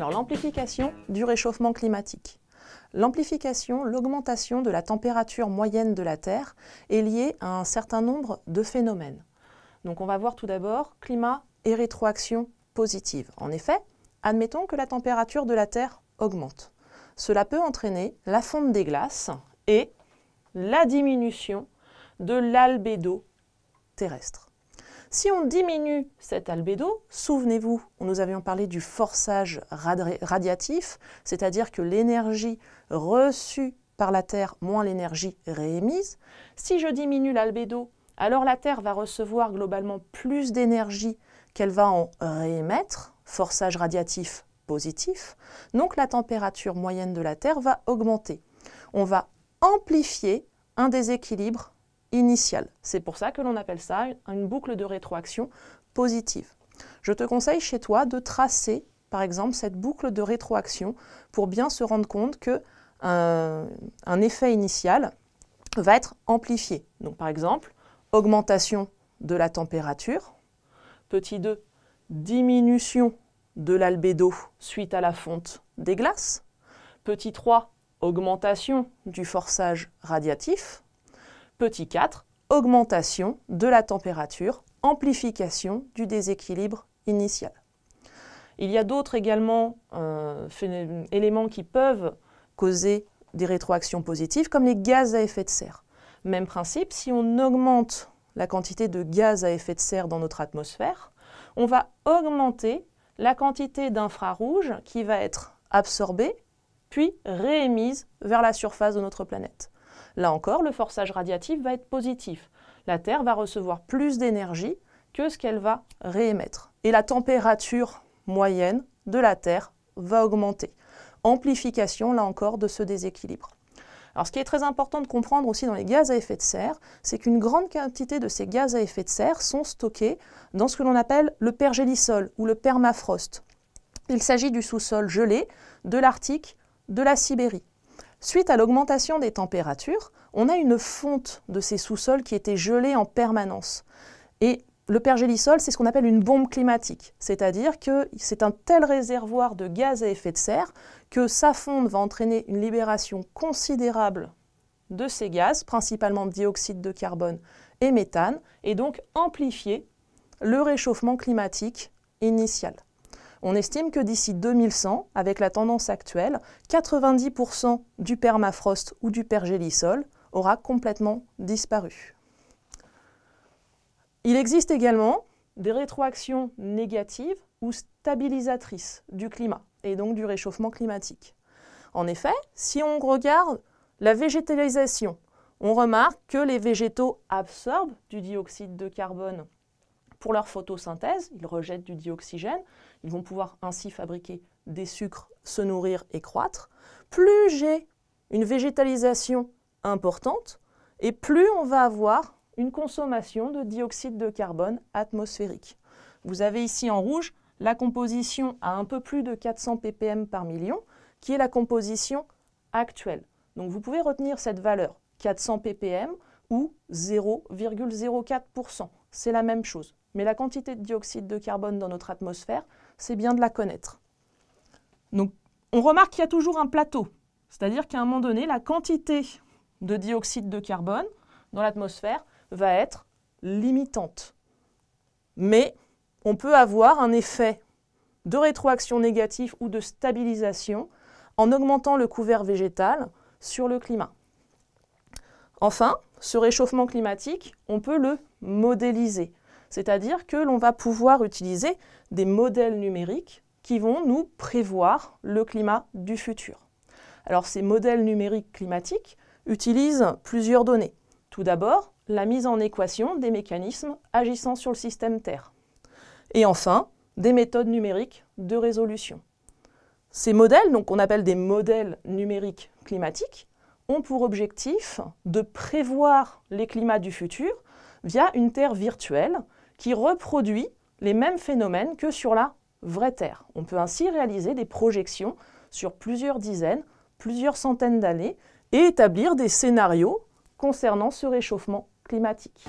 Alors, l'amplification du réchauffement climatique. L'amplification, l'augmentation de la température moyenne de la Terre est liée à un certain nombre de phénomènes. Donc on va voir tout d'abord climat et rétroaction positive. En effet, admettons que la température de la Terre augmente. Cela peut entraîner la fonte des glaces et la diminution de l'albédo terrestre. Si on diminue cet albédo, souvenez-vous, nous avions parlé du forçage radiatif, c'est-à-dire que l'énergie reçue par la Terre moins l'énergie réémise. Si je diminue l'albédo, alors la Terre va recevoir globalement plus d'énergie qu'elle va en réémettre, forçage radiatif positif, donc la température moyenne de la Terre va augmenter. On va amplifier un déséquilibre initial. C'est pour ça que l'on appelle ça une boucle de rétroaction positive. Je te conseille chez toi de tracer, par exemple, cette boucle de rétroaction pour bien se rendre compte qu'un effet initial va être amplifié. Donc, par exemple, augmentation de la température, petit 2, diminution de l'albédo suite à la fonte des glaces, petit 3, augmentation du forçage radiatif, petit 4, augmentation de la température, amplification du déséquilibre initial. Il y a d'autres également éléments qui peuvent causer des rétroactions positives, comme les gaz à effet de serre. Même principe, si on augmente la quantité de gaz à effet de serre dans notre atmosphère, on va augmenter la quantité d'infrarouge qui va être absorbée, puis réémise vers la surface de notre planète. Là encore, le forçage radiatif va être positif. La Terre va recevoir plus d'énergie que ce qu'elle va réémettre. Et la température moyenne de la Terre va augmenter. Amplification, là encore, de ce déséquilibre. Alors, ce qui est très important de comprendre aussi dans les gaz à effet de serre, c'est qu'une grande quantité de ces gaz à effet de serre sont stockés dans ce que l'on appelle le pergélisol ou le permafrost. Il s'agit du sous-sol gelé de l'Arctique, de la Sibérie. Suite à l'augmentation des températures, on a une fonte de ces sous-sols qui étaient gelés en permanence. Et le pergélisol, c'est ce qu'on appelle une bombe climatique, c'est-à-dire que c'est un tel réservoir de gaz à effet de serre que sa fonte va entraîner une libération considérable de ces gaz, principalement dioxyde de carbone et méthane, et donc amplifier le réchauffement climatique initial. On estime que d'ici 2100, avec la tendance actuelle, 90% du permafrost ou du pergélisol aura complètement disparu. Il existe également des rétroactions négatives ou stabilisatrices du climat et donc du réchauffement climatique. En effet, si on regarde la végétalisation, on remarque que les végétaux absorbent du dioxyde de carbone pour leur photosynthèse, ils rejettent du dioxygène, ils vont pouvoir ainsi fabriquer des sucres, se nourrir et croître. Plus j'ai une végétalisation importante, et plus on va avoir une consommation de dioxyde de carbone atmosphérique. Vous avez ici en rouge la composition à un peu plus de 400 ppm par million, qui est la composition actuelle. Donc vous pouvez retenir cette valeur, 400 ppm ou 0,04%. C'est la même chose. Mais la quantité de dioxyde de carbone dans notre atmosphère, c'est bien de la connaître. Donc, on remarque qu'il y a toujours un plateau. C'est-à-dire qu'à un moment donné, la quantité de dioxyde de carbone dans l'atmosphère va être limitante. Mais on peut avoir un effet de rétroaction négative ou de stabilisation en augmentant le couvert végétal sur le climat. Enfin, ce réchauffement climatique, on peut le modéliser. C'est-à-dire que l'on va pouvoir utiliser des modèles numériques qui vont nous prévoir le climat du futur. Alors ces modèles numériques climatiques utilisent plusieurs données. Tout d'abord, la mise en équation des mécanismes agissant sur le système Terre. Et enfin, des méthodes numériques de résolution. Ces modèles, donc on appelle des modèles numériques climatiques, ont pour objectif de prévoir les climats du futur via une Terre virtuelle qui reproduit les mêmes phénomènes que sur la vraie Terre. On peut ainsi réaliser des projections sur plusieurs dizaines, plusieurs centaines d'années et établir des scénarios concernant ce réchauffement climatique.